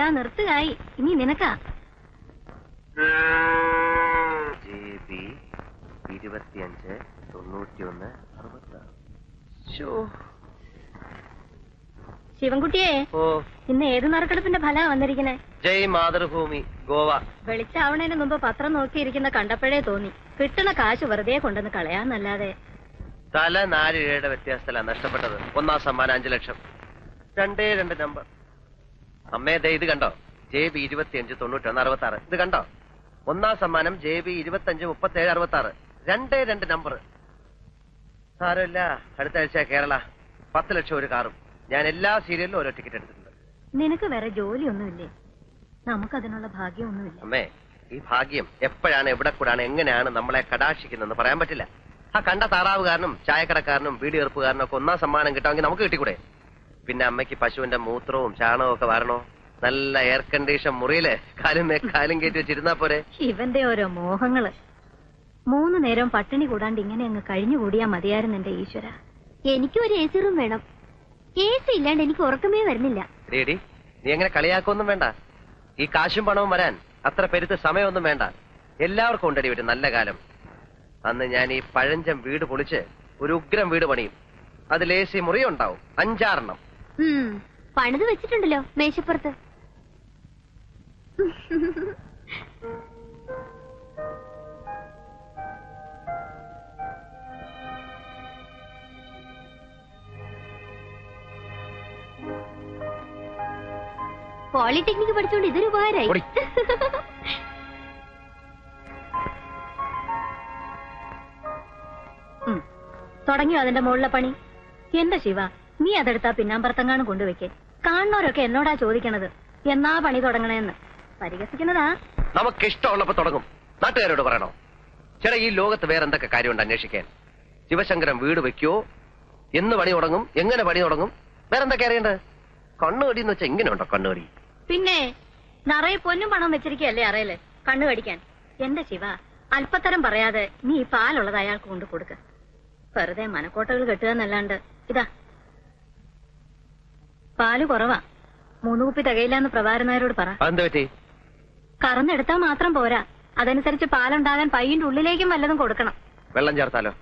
ഇതാ നിർത്തുകായി. ഇനി നിനക്കാ. JB 25 91 66. ശിവൻകുട്ടിയെ, ഇന്ന് ഏത് നറുക്കെടുപ്പിന്റെ ഫലാ വന്നിരിക്കണേ? ജയ് മാതൃഭൂമി ഗോവ. വെളിച്ചാവണേന് മുമ്പ് പത്രം നോക്കിയിരിക്കുന്ന കണ്ടപ്പോഴേ തോന്നി കിട്ടണ കാശ് വെറുതെ കൊണ്ടുവന്ന് കളയാന്നല്ലാതെ. തല 4 രൂപയുടെ വ്യത്യാസത്തിലാണ് നഷ്ടപ്പെട്ടത്. ഒന്നാം സമ്മാനം 5 ലക്ഷം. 2 നമ്പർ. അമ്മേ ദേ ഇത് കണ്ടോ? JB 25 91 66. ഇത് കണ്ടോ? ഒന്നാം സമ്മാനം JB 25 37 66. 2 നമ്പർ. സാരമില്ല, അടുത്ത ആഴ്ച കേരള. 10 ലക്ഷം ഒരു കാറും. ഞാൻ എല്ലാ സീരിയലിലും ഓരോ ടിക്കറ്റ് എടുത്തിട്ടുണ്ട്. നിനക്ക് വേറെ ജോലിയൊന്നുമില്ലേ? നമുക്കതിനുള്ള ഭാഗ്യമൊന്നുമില്ല. അമ്മേ, ഈ ഭാഗ്യം എപ്പോഴാണ്, എവിടെ കൂടാണ്, എങ്ങനെയാണ് നമ്മളെ കടാക്ഷിക്കുന്നതെന്ന് പറയാൻ പറ്റില്ല. ആ കണ്ട താറാവുകാരനും ചായക്കടക്കാരനും വീടിയെറുപ്പുകാരനും ഒക്കെ ഒന്നാം സമ്മാനം കിട്ടാമെങ്കിൽ നമുക്ക് കിട്ടിക്കൂടെ? പിന്നെ അമ്മയ്ക്ക് പശുവിന്റെ മൂത്രവും ചാണകവും ഒക്കെ വരണോ? നല്ല എയർ കണ്ടീഷൻ മുറിയില് കാലും കയറ്റി വെച്ചിരുന്നാ പോരെ? ഇവന്റെ ഓരോ മോഹങ്ങള്. 3 നേരം പട്ടിണി കൂടാണ്ട് ഇങ്ങനെ അങ്ങ് കഴിഞ്ഞുകൂടിയാ മതിയായിരുന്നു എന്റെ ഈശ്വര. എനിക്കും ഒരു AC റൂം വേണം. AC ഇല്ലാണ്ട് എനിക്ക് ഉറക്കമേ വരുന്നില്ല. റെഡി, നീ എങ്ങനെ കളിയാക്കൊന്നും വേണ്ട. ഈ കാശും പണവും വരാൻ അത്ര പെരുത്ത് സമയമൊന്നും വേണ്ട. എല്ലാവർക്കും ഉണ്ടടി ഒരു നല്ല കാലം. അന്ന് ഞാൻ ഈ പഴഞ്ചം വീട് പൊളിച്ച് ഒരു ഉഗ്രം വീട് പണിയും. അതിൽ AC മുറി ഉണ്ടാവും 5-6 പണിത് വെച്ചിട്ടുണ്ടല്ലോ മേശപ്പുറത്ത്. പോളിടെക്നിക്ക് പഠിച്ചോണ്ട് ഇതൊരു ഉപകാരമായി. തുടങ്ങിയോ അതിന്റെ മുകളിലെ പണി? എന്റെ ശിവ, നീ അതെടുത്താ പിന്നാമ്പറത്തങ്ങാനും കൊണ്ടുവയ്ക്കേ. കാണുന്നവരൊക്കെ എന്നോടാ ചോദിക്കണത് എന്നാ പണി തുടങ്ങണേന്ന്. പരിഹസിക്കുന്നതാ. നമുക്ക് ഇഷ്ടമുള്ളപ്പോ തുടങ്ങും. നാട്ടുകാരോട് പറയണോ? ചേട്ടാ, ഈ ലോകത്ത് വേറെ എന്തൊക്കെ കാര്യമുണ്ട് അന്വേഷിക്കാൻ? ശിവശങ്കരൻ വീട് വെക്കോ? എന്ന് പണി തുടങ്ങും? എങ്ങനെ പണി തുടങ്ങും? വേറെന്തൊക്കെ അറിയണ്ടത്? കണ്ണുകടി എന്ന് വെച്ചാൽ ഇങ്ങനെയുണ്ടോ കണ്ണുകടി? പിന്നെ നിറയെ പൊന്നും പണം വെച്ചിരിക്കല്ലേ അറിയല്ലേ കണ്ണു കടിക്കാൻ. എന്റെ ശിവ, അല്പത്തരം പറയാതെ നീ ഈ പാലുള്ളത് അയാൾക്ക് കൊണ്ട് കൊടുക്ക. വെറുതെ മനക്കോട്ടകൾ കെട്ടുക എന്നല്ലാണ്ട്. ഇതാ പാല് കുറവാ, 3 കുപ്പി തികയില്ലാന്ന് പ്രഭാരനായരോട് പറ. കറന്നെടുത്താ മാത്രം പോരാ, അതനുസരിച്ച് പാലുണ്ടാകാൻ പയ്യന്റെ ഉള്ളിലേക്കും വല്ലതും കൊടുക്കണം. വെള്ളം ചേർത്താലോ?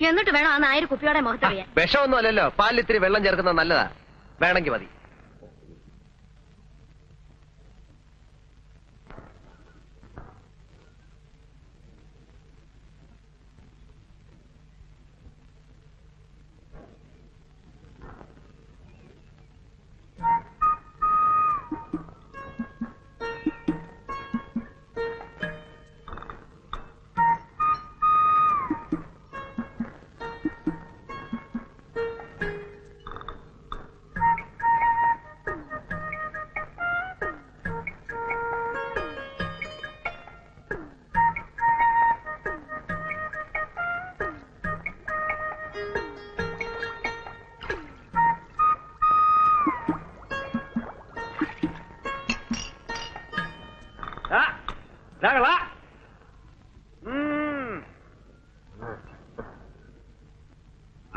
എന്നിട്ട് വേണം ആ 1000 കുപ്പിയോടെ മുഖത്തറിയാൻ. വിഷമൊന്നും അല്ലല്ലോ, പാലിൽ ഇത്തിരി വെള്ളം ചേർക്കുന്നത് നല്ലതാ. വേണമെങ്കിൽ മതി.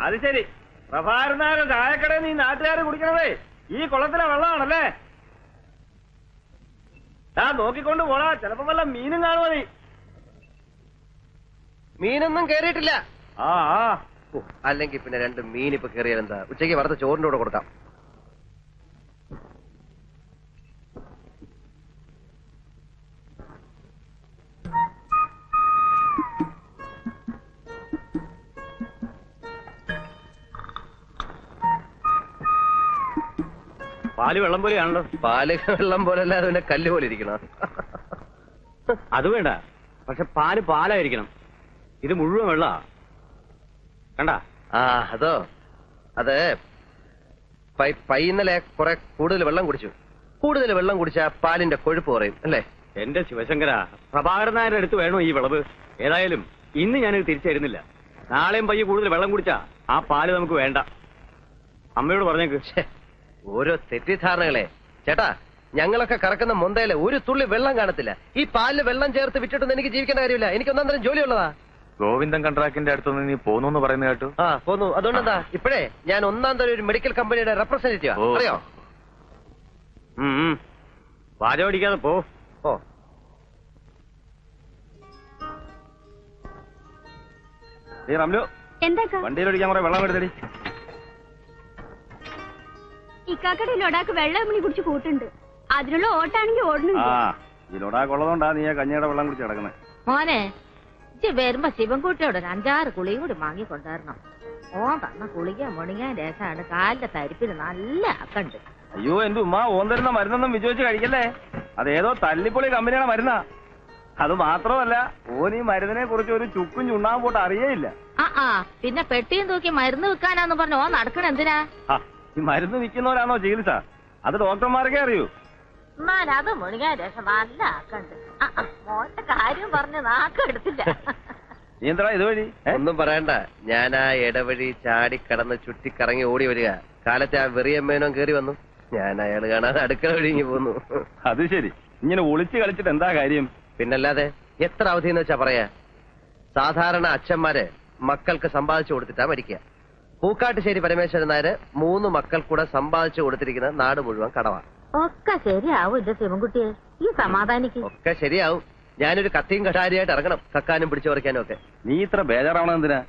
അത് ശരി, പ്രഭാരനായ ചായക്കടയിൽ നീ നാട്ടുകാരെ കുടിക്കണതേ ഈ കുളത്തിലെ വെള്ളമാണല്ലേ? നോക്കിക്കൊണ്ട് പോടാ, ചിലപ്പോ വല്ല മീനും കാണുമോ? നീ മീനൊന്നും കേറിയിട്ടില്ല. അല്ലെങ്കിൽ പിന്നെ 2 മീൻ ഇപ്പൊ കേറിയാലെന്താ? ഉച്ചയ്ക്ക് വറുത്ത ചോറിന്റെ കൂടെ കൊടുക്കാം. പാല് വെള്ളം പോലെയാണല്ലോ. പാല് വെള്ളം പോലെ അല്ലാതെ പിന്നെ കല്ല് പോലെ ഇരിക്കണം. അത് വേണ്ട, പക്ഷെ പാല് പാലായിരിക്കണം. ഇത് മുഴുവൻ വെള്ള കണ്ട. അതോ, അത് പൈന്നലെ കുറെ കൂടുതൽ വെള്ളം കുടിച്ചു. കൂടുതൽ വെള്ളം കുടിച്ചാ പാലിന്റെ കൊഴുപ്പ് കുറയും അല്ലേ? എന്റെ ശിവശങ്കര, പ്രഭാകരനായരുടെ അടുത്ത് വേണോ ഈ വിളവ്? ഏതായാലും ഇന്ന് ഞാനിത് തിരിച്ചു തരുന്നില്ല. നാളെയും പയ്യെ കൂടുതൽ വെള്ളം കുടിച്ചാ ആ പാല് നമുക്ക് വേണ്ട. അമ്മയോട് പറഞ്ഞേക്ക്. ഓരോ തെറ്റിദ്ധാരണകളെ ചേട്ടാ. ഞങ്ങളൊക്കെ കറക്കുന്ന മൊന്തയില് ഒരു തുള്ളി വെള്ളം കാണത്തില്ല. ഈ പാലില് വെള്ളം ചേർത്ത് വിറ്റിട്ടൊന്നും എനിക്ക് ജീവിക്കേണ്ട കാര്യമില്ല. എനിക്ക് ഒന്നാം തരം ജോലിയുള്ളതാ. ഗോവിന്ദൻ കൺട്രാക്ടിന്റെ അടുത്തൊന്ന് നീ പോന്നു പറയുന്നത് കേട്ടു. പോന്നു. അതുകൊണ്ടെന്താ, ഇപ്പോഴേ ഞാൻ ഒന്നാം തരം ഒരു മെഡിക്കൽ കമ്പനിയുടെ റെപ്രസെന്റേറ്റീവാ. അറിയോ? വാചോടിക്കാതെ പോ. ഓ റംലു, എന്താ വണ്ടിയിലൊടിക്കാൻ കുറെ വെള്ളം എടുത്തടി. ഇക്കാക്കടെ ലൊടാക്ക് വെള്ളം മണി കുടിച്ച് കൂട്ടുണ്ട്. അതിനുള്ള ഓട്ടാണെങ്കിൽ ഓടുന്നുണ്ട്. ഈ ലൊടാക്കുള്ളതുകൊണ്ടാ നീ കഞ്ഞിയുടെ വെള്ളം കുടിച്ച് കിടക്കുന്നത്. മോനെ വരുമ്പോ ശിവൻകുട്ടിയോട് 5-6 കുളിയും കൂടി വാങ്ങിക്കൊണ്ടുവരണം. ഓൻ തന്ന കുളിക്കാൻ മുണിങ്ങാൻ രസമാണ്. കാലിന്റെ തരിപ്പിന് നല്ല അക്കണ്ട്. അയ്യോ എന്റെ ഉമ്മ, ഓൻ തരുന്ന മരുന്നൊന്നും വിജയിച്ച് കഴിക്കല്ലേ. അതേതോ തല്ലിപ്പൊളി കമ്പനിയാണ് മരുന്നാ. അത് മാത്രമല്ല, ഓൻ ഈ മരുന്നിനെ കുറിച്ച് ഒരു ചുക്കും ചുണ്ണാൻ പോട്ട് അറിയേയില്ല. പിന്നെ പെട്ടിയും തൂക്കി മരുന്ന് വിൽക്കാനാന്ന് പറഞ്ഞു ഓൻ നടക്കണ എന്തിനാ? ഈ മരുന്ന് വിൽക്കുന്നവരാണോ ചികിത്സ? അത് ഡോക്ടർമാർക്കേ അറിയൂ. എന്നാലത് മുണിങ്ങാൻ രസം നല്ല അക്കണ്ട്. മോന്റെ കാര്യം പറഞ്ഞ് നാക്കെടുത്തില്ല. നീ എന്താ ഇതുവഴി? ഒന്നും പറയണ്ട, ഞാൻ ആ ഇടവഴി ചാടിക്കടന്ന് ചുറ്റിക്കറങ്ങി ഓടി വരിക. കാലത്തെ ആ വെറിയമ്മേനോ കേറി വന്നു. ഞാൻ അയാൾ കാണാതെ അടുക്കള ഒഴുങ്ങി പോന്നു. അത് ശരി, ഇങ്ങനെ ഒളിച്ചു കളിച്ചിട്ട് എന്താ കാര്യം? പിന്നല്ലാതെ എത്ര അവധിന്ന് വെച്ചാ പറയാ. സാധാരണ അച്ഛന്മാര് മക്കൾക്ക് സമ്പാദിച്ചു കൊടുത്തിട്ടാ മരിക്കുക. പൂക്കാട്ടുശ്ശേരി പരമേശ്വരൻ നായര് 3 മക്കൾ കൂടെ സമ്പാദിച്ചു കൊടുത്തിരിക്കുന്ന നാട് മുഴുവൻ കടവാ. ഒക്കെ ശരിയാവും എന്റെ ശിവൻകുട്ടിയെ, ഈ സമാധാനിക്ക്. ഒക്കെ ശരിയാവും. ഞാനൊരു കത്തിയും കഠാരിയായിട്ട് ഇറങ്ങണം, കക്കാനും പിടിച്ചു പറിക്കാനും ഒക്കെ. നീ ഇത്ര ബേജാറാവണം എന്തിനാ?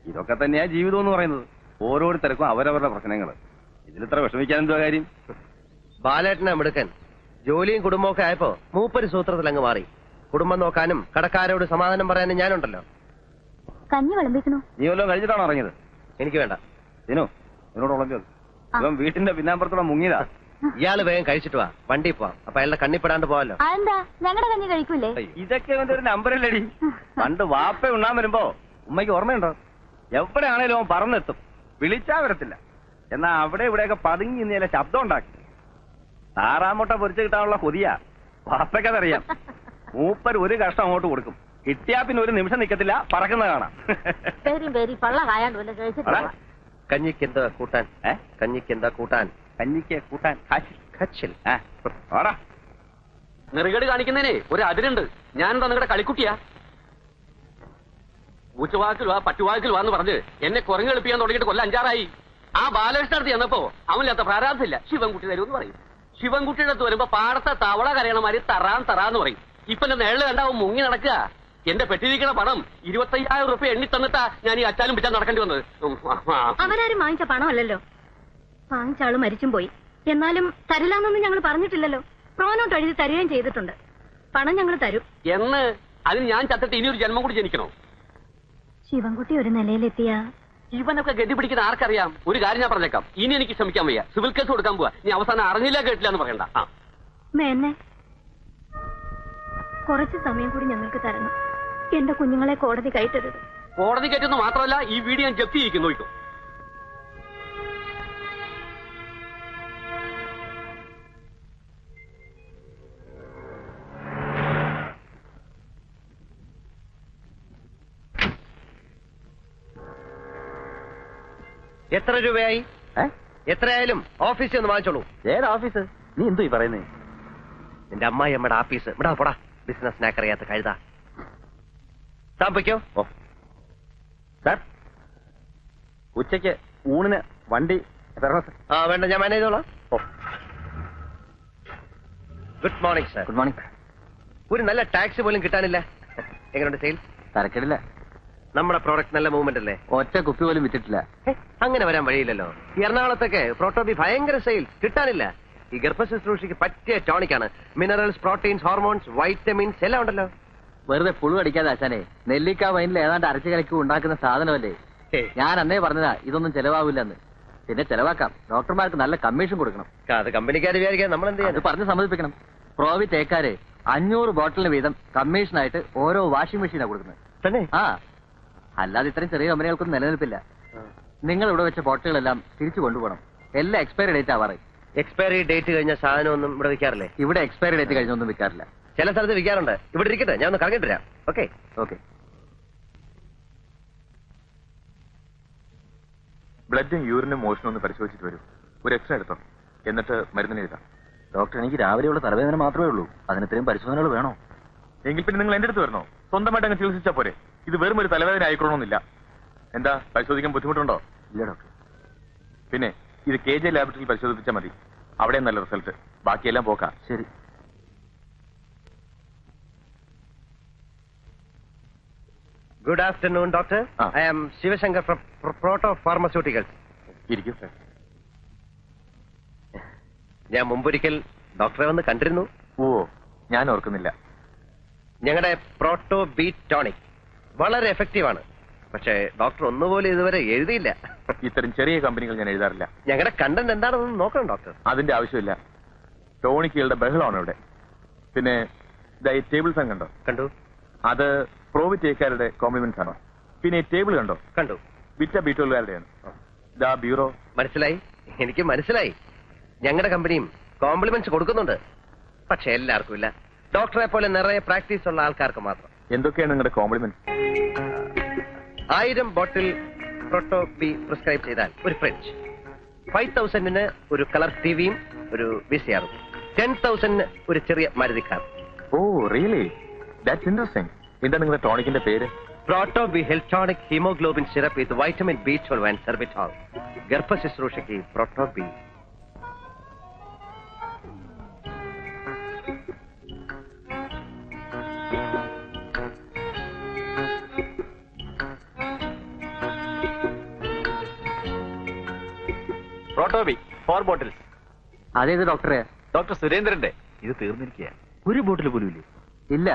ഇതൊക്കെ തന്നെയാ ജീവിതം എന്ന് പറയുന്നത്. ഓരോരുത്തർക്കും അവരവരുടെ പ്രശ്നങ്ങൾ. ഇതിലിത്ര വിഷമിക്കാൻ എന്തുവാ കാര്യം? ബാലേട്ടനെ മിടുക്കൻ. ജോലിയും കുടുംബമൊക്കെ ആയപ്പോ മൂപ്പര് സൂത്രത്തിൽ അങ്ങ് മാറി. കുടുംബം നോക്കാനും കടക്കാരോട് സമാധാനം പറയാനും ഞാനുണ്ടല്ലോ. കഞ്ഞി വിളമ്പിക്കണോ? നീ വല്ലതും കഴിച്ചിട്ടാണോ ഇറങ്ങിയത്? എനിക്ക് വേണ്ട. ദിനോ, എന്നോട് ഉളഞ്ഞത് ഇവൻ വീട്ടിന്റെ പിന്നാമ്പുറത്തോടെ മുങ്ങിയതാ. ഇയാള് വേഗം കഴിച്ചിട്ട് വാ, വണ്ടി പോവാം. അപ്പൊ അയാളുടെ കണ്ണിപ്പെടാണ്ട് പോവാലോ. അതെന്താ, ഞങ്ങളുടെ കഞ്ഞി കഴിക്കൂലേ? ഇതൊക്കെ ഇവന്റെ ഒരു നമ്പറല്ലേടി. പണ്ട് വാപ്പ ഉണ്ണാൻ വരുമ്പോ ഉമ്മയ്ക്ക് ഓർമ്മയുണ്ടോ? എവിടെയാണേലും അവൻ പറന്നെത്തും, വിളിച്ചാ വരത്തില്ല. എന്നാ അവിടെ ഇവിടെയൊക്കെ പതുങ്ങി ഇന്നലെ ശബ്ദം ഉണ്ടാക്കി. താറാമുട്ട പൊരിച്ചു കിട്ടാനുള്ള കൊതിയാ വാപ്പയ്ക്കതറിയാം. മൂപ്പര് ഒരു കഷ്ടം അങ്ങോട്ട് കൊടുക്കും. കിട്ടിയാ പിന്നെ ഒരു നിമിഷം നിക്കത്തില്ല, പറക്കുന്ന കാണാം. പള്ള കായാണ്ട് വല്ല കഴിച്ചിട്ട് കഞ്ഞിക്ക് എന്താ കൂട്ടാൻ? കഞ്ഞിക്ക് എന്താ കൂട്ടാൻ? കഞ്ഞിക്ക് കൂട്ടാൻ ഖച്ചിൽ. നെറുകേട് കാണിക്കുന്നതിനെ ഒരു അതിരുണ്ട്. ഞാനെന്താ നിങ്ങളുടെ കളിക്കുട്ടിയാ? ഊച്ചവാക്കിൽ വാ, പട്ടുവാക്കിൽ വാന്ന് പറഞ്ഞ് എന്നെ കുരങ്ങ് എളുപ്പിക്കാൻ തുടങ്ങിയിട്ട് കൊല്ലം 5-6 ആ ബാലകൃഷ്ണടുത്ത് ചെന്നപ്പോ അവനില്ലാത്ത പ്രാരാബ്ധമില്ല. ശിവൻകുട്ടി തരുമെന്ന് പറയും. ശിവൻകുട്ടിയുടെ അടുത്ത് വരുമ്പോ പാടത്തെ തവള കരയണമാതിരി തറാന്ന് പറയും. ഇപ്പൊ എന്റെ നേളിൽ കണ്ടാവും മുങ്ങി നടക്കുക. എന്റെ പെട്ടിരിക്കണ പണം 25,000 രൂപ എണ്ണി തന്നിട്ടാ ഞാൻ ഈ അച്ചാലും പിച്ചാൻ നടക്കേണ്ടി വന്നത്. അവരാരും വാങ്ങിച്ച പണമല്ലല്ലോ. വാങ്ങിച്ച ആള് മരിച്ചും പോയി. എന്നാലും തരില്ലാന്നൊന്നും ഞങ്ങൾ പറഞ്ഞിട്ടില്ലല്ലോ. പ്രോനോട്ട് എഴുതി തരികയും ചെയ്തിട്ടുണ്ട്. പണം ഞങ്ങൾ തരും എന്ന്. അതിന് ഞാൻ ചത്തിട്ട് ഇനി ഒരു ജന്മം കൂടി ജനിക്കണോ? ശിവൻകുട്ടി ഒരു നിലയിലെത്തിയ ഇവനൊക്കെ ഗതി പിടിക്കുന്ന ആർക്കറിയാം? ഒരു കാര്യം ഞാൻ പറഞ്ഞേക്കാം, ഇനി എനിക്ക് ശ്രമിക്കാൻ വയ്യ. സിവിൽ കേസ് കൊടുക്കാൻ പോവാ. നീ അവസാനം അറിഞ്ഞില്ല കേട്ടില്ല എന്ന് പറയണ്ട. മേന്നെ, കുറച്ച് സമയം കൂടി ഞങ്ങൾക്ക് തരണം. എന്റെ കുഞ്ഞുങ്ങളെ കോടതി കയറ്റരുത്. കോടതി കയറ്റുന്നു മാത്രമല്ല, ഈ വീഡിയോ ഞാൻ ജപ്തി ചെയ്യിക്കും. നോക്കൂ. എത്ര രൂപയായി? എത്രയായാലും ഓഫീസിൽ ഒന്ന് വാങ്ങിച്ചോളൂ. ഏത് ഓഫീസ്? നീ എന്തോ ഈ പറയുന്നേ? നിന്റെ അമ്മായി അമ്മയുടെ ആഫീസ്. ഇവിടെ പോടാ, ബിസിനസ് അറിയാത്ത കഴുതാ. താമസിക്കോ? സാർ, ഉച്ചയ്ക്ക് ഊണിന് വണ്ടി വേണ്ട, ഞാൻ മാനേജ് ചെയ്തോളാം. Good morning sir. Good morning. ഒരു നല്ല ടാക്സി പോലും കിട്ടാനില്ല. എങ്ങനെയുണ്ട് സെയിൽസ്? തരക്കേടില്ല. നമ്മുടെ പ്രോഡക്റ്റ് നല്ല മൂവ്മെന്റ് അല്ലേ? ഒറ്റ കുപ്പി പോലും വിറ്റിട്ടില്ല. അങ്ങനെ വരാൻ വഴിയില്ലല്ലോ. ഈ എറണാകുളത്തൊക്കെ പ്രോട്ടോബി ഭയങ്കര സെയിൽ, കിട്ടാനില്ല. ഈ ഗർഭശുശ്രൂഷയ്ക്ക് പറ്റിയ ടോണിക്കാണ്. മിനറൽസ്, പ്രോട്ടീൻസ്, ഹോർമോൺസ്, വൈറ്റമിൻസ് എല്ലാം ഉണ്ടല്ലോ. വെറുതെ പുളു അടിക്കാതെ ആശാനെ, നെല്ലിക്ക വൈനിൽ ഏതാണ്ട് അരച്ചു കലക്കി ഉണ്ടാക്കുന്ന സാധനമല്ലേ. ഞാൻ അന്നേ പറഞ്ഞതാ ഇതൊന്നും ചെലവാവില്ലെന്ന്. പിന്നെ ചെലവാക്കാം. ഡോക്ടർമാർക്ക് നല്ല കമ്മീഷൻ കൊടുക്കണം. അത് കമ്പനിക്കാർ വിചാരിക്കാൻ നമ്മൾ എന്ത് അത് പറഞ്ഞ് സമ്മതിപ്പിക്കണം. പ്രോവി തേക്കാര് 500 ബോട്ടിലിന് വീതം കമ്മീഷനായിട്ട് ഓരോ വാഷിംഗ് മെഷീനാ കൊടുക്കുന്നത്. തന്നെ? അല്ലാതെ ഇത്രയും ചെറിയ കമ്പനികൾക്കൊന്നും നിലനിൽപ്പില്ല. നിങ്ങൾ ഇവിടെ വെച്ച ബോട്ടിലുകളെല്ലാം തിരിച്ചു കൊണ്ടുപോകണം. എല്ലാം എക്സ്പയറി ഡേറ്റ് ആവാറ്. എക്സ്പയറി ഡേറ്റ് കഴിഞ്ഞ സാധനം ഒന്നും ഇവിടെ വിൽക്കാറില്ലേ? ഇവിടെ എക്സ്പയറി ഡേറ്റ് കഴിഞ്ഞൊന്നും വിൽക്കാറില്ല. ചില സ്ഥലത്ത് വിൽക്കാറുണ്ട്. ഇവിടെ ഇരിക്കട്ടെ, ഞാൻ ഒന്ന് കറങ്ങിട്ട് തരാം. Okay okay. ബ്ലഡും യൂറിനും മോഷനും ഒന്ന് പരിശോധിച്ചിട്ട് വരൂ. ഒരു എക്സ്റേ എടുത്തോ, എന്നിട്ട് മരുന്നിന് എഴുതാം. ഡോക്ടർ, എനിക്ക് രാവിലെയുള്ള തലവേദന മാത്രമേ ഉള്ളൂ. അതിന് ഇത്രയും പരിശോധനകൾ വേണോ? എങ്കിൽ പിന്നെ നിങ്ങൾ എന്റെ അടുത്ത് വരണോ? സ്വന്തമായിട്ട് അങ്ങ് ചികിത്സിച്ചാ പോരെ. ഇത് വെറും ഒരു തലവേദന ആയിക്കോണമെന്നില്ല. എന്താ, പരിശോധിക്കാൻ ബുദ്ധിമുട്ടുണ്ടോ? ഇല്ല ഡോക്ടർ. പിന്നെ ഇത് KJ ലാബറട്ടറിയിൽ പരിശോധിപ്പിച്ചാൽ മതി. അവിടെ നല്ല റിസൾട്ട്. ബാക്കിയെല്ലാം പോക്കാം. ശരി. Good afternoon doctor. I am Shivashankar from Proto pharmaceuticals. ഇരിക്കും സാർ. ഞാൻ മുമ്പൊരിക്കൽ ഡോക്ടറെ വന്ന് കണ്ടിരുന്നു. ഓ, ഞാൻ ഓർക്കുന്നില്ല. ഞങ്ങളുടെ പ്രോട്ടോ ബീറ്റ് ടോണിക് വളരെ എഫക്റ്റീവ് ആണ്. പക്ഷേ ഡോക്ടർ ഒന്നുപോലെ ഇതുവരെ എഴുതിയില്ല. ഇത്തരം ചെറിയ കമ്പനികൾ ഞാൻ എഴുതാറില്ല. ഞങ്ങളുടെ കണ്ടന്റ് എന്താണെന്ന് നോക്കണം ഡോക്ടർ. അതിന്റെ ആവശ്യമില്ല. ടോണിക്കുകളുടെ ബഹളമാണ് ഇവിടെ. പിന്നെ ഈ ടേബിൾ ഫാൻ കണ്ടോ? കണ്ടു. അത് പ്രോവിറ്റേക്കാരുടെ കോംപ്ലിമെന്റ്സ് ആണോ? പിന്നെ ഈ ടേബിൾ കണ്ടോ? കണ്ടു. വിറ്റ ബീറ്റോളുകാരുടെയാണ്. ദാ ബ്യൂറോ. മനസ്സിലായി, എനിക്ക് മനസ്സിലായി. ഞങ്ങളുടെ കമ്പനിയും കോംപ്ലിമെന്റ്സ് കൊടുക്കുന്നുണ്ട്. പക്ഷെ എല്ലാവർക്കും ഇല്ല. ഡോക്ടറെ പോലെ നിറയെ പ്രാക്ടീസ് ഉള്ള ആൾക്കാർക്ക് മാത്രം. എന്തൊക്കെയാണ് നിങ്ങളുടെ compliments? 1000 bottle Proto B prescribe ചെയ്താൽ ഒരു ഫ്രിഡ്ജ്, 5000 ഒരു കളർ ടിവിയും ഒരു VCRും, 10,000 ഒരു ചെറിയ Maruti car. Oh really, that's interesting. എന്താ നിങ്ങളുടെ ടോണിക്കിന്റെ പേര്? Proto B Heltonic haemoglobin syrup with vitamin B12 and sorbitol. ഗർഭ ശുശ്രൂഷയ്ക്ക് പ്രോട്ടോ ബി. പ്രോട്ടോബി 4 ബോട്ടിൽസ്. അതേത് ഡോക്ടറെ? ഡോക്ടർ സുരേന്ദ്രന്റെ. ഇത് തീർന്നിരിക്കുക. ഒരു ബോട്ടിൽ പോലും ഇല്ലേ? ഇല്ല,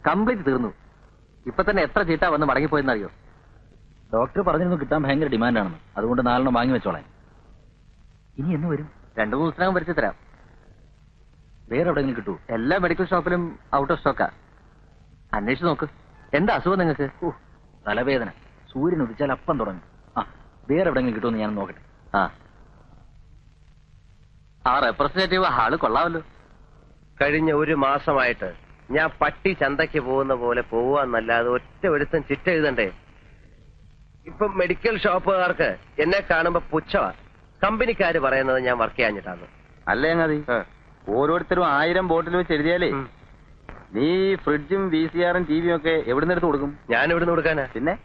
കംപ്ലീറ്റ് തീർന്നു. ഇപ്പൊ തന്നെ എത്ര ചീട്ടാ വന്ന് മടങ്ങിപ്പോയെന്നറിയോ? ഡോക്ടർ പറഞ്ഞിരുന്നു കിട്ടാൻ ഭയങ്കര ഡിമാൻഡാണെന്ന്. അതുകൊണ്ട് 4 വാങ്ങി വെച്ചോളാം. ഇനി എന്ന് വരും? 2-3 ദിവസത്തിനകം വരുത്തി തരാം. വേറെ എവിടെയെങ്കിലും കിട്ടൂ? എല്ലാ മെഡിക്കൽ ഷോപ്പിലും ഔട്ട് ഓഫ് സ്റ്റോക്കാ. അന്വേഷിച്ച് നോക്ക്. എന്താ അസുഖം നിങ്ങൾക്ക്? തലവേദന. സൂര്യൻ ഉദിച്ചാൽ അപ്പം തുടങ്ങും. വേറെ എവിടെയെങ്കിലും കിട്ടുമെന്ന് ഞാൻ നോക്കട്ടെ. ആ റെപ്രസെന്റേറ്റീവ് ആള് കൊള്ളാമല്ലോ. കഴിഞ്ഞ ഒരു മാസമായിട്ട് ഞാൻ പട്ടി ചന്തയ്ക്ക് പോകുന്ന പോലെ പോവാന്നല്ലാതെ ഒറ്റ ഒരുത്തൻ ചിറ്റ എഴുതണ്ടേ. ഇപ്പൊ മെഡിക്കൽ ഷോപ്പുകാർക്ക് എന്നെ കാണുമ്പോ പുച്ഛമാ. കമ്പനിക്കാര് പറയുന്നത് ഞാൻ വർക്ക് ചെയ്യാഞ്ഞിട്ടാണ്. അല്ലേ അങ്ങാതി, ഓരോരുത്തരും 1000 ബോട്ടിൽ വെച്ച് എഴുതിയാലേ നീ ഫ്രിഡ്ജും VCRും ടിവിയും ഒക്കെ എവിടുന്ന് എടുത്ത് കൊടുക്കും? ഞാൻ ഇവിടുന്ന് കൊടുക്കാനാ? പിന്നെ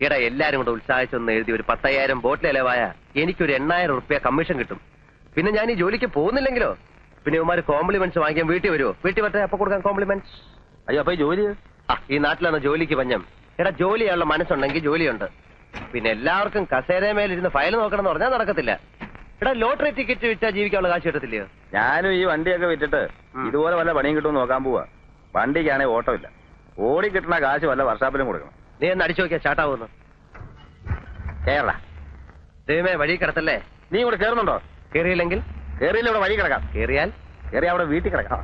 എടാ, എല്ലാരും കൂടെ ഉത്സാഹിച്ചൊന്ന് എഴുതി ഒരു 10,000 ബോട്ടിൽ ഇലവായ എനിക്കൊരു 8,000 റുപ്യ കമ്മീഷൻ കിട്ടും. പിന്നെ ഞാൻ ഈ ജോലിക്ക് പോകുന്നില്ലെങ്കിലോ? പിന്നെ ഇവന്മാര് കോംപ്ലിമെന്റ്സ് വാങ്ങിക്കാൻ വീട്ടിൽ വരുമോ? വീട്ടിൽ വരട്ടെ, അപ്പൊ കൊടുക്കാൻ കോംപ്ലിമെന്റ്സ്. അയ്യോ, അപ്പൊ ഈ ജോലി ഈ നാട്ടിലാണ് ജോലിക്ക് പഞ്ഞം. എടാ, ജോലി ചെയ്യാനുള്ള മനസ്സുണ്ടെങ്കിൽ ജോലിയുണ്ട്. പിന്നെ എല്ലാവർക്കും കസേരമേലിരുന്ന് ഫയൽ നോക്കണം എന്ന് പറഞ്ഞാൽ നടക്കത്തില്ല. എടാ, ലോട്ടറി ടിക്കറ്റ് വിറ്റാ ജീവിക്കാനുള്ള കാശ് കിട്ടത്തില്ലയോ? ഞാനും ഈ വണ്ടിയൊക്കെ വിറ്റിട്ട് ഇതുപോലെ വല്ല പണിയും കിട്ടുമെന്ന് നോക്കാൻ പോവാ. വണ്ടിക്കാണെങ്കിൽ ഓട്ടോ ഇല്ല. ഓടി കിട്ടുന്ന കാശ് വല്ല വർഷാപ്പിലും കൊടുക്കണം. നീ ഒന്ന് അടിച്ചു നോക്കിയാ ചാട്ടാവുന്നു. കേരള ദൈവമേ, വഴി കിടത്തല്ലേ. നീ ഇവിടെ കയറുന്നുണ്ടോ? കേറിയില്ലെങ്കിൽ കേറിയില്ല, ഇവിടെ വഴി കിടക്കാം. കേറിയാൽ കേറി അവിടെ വീട്ടിൽ കിടക്കാം.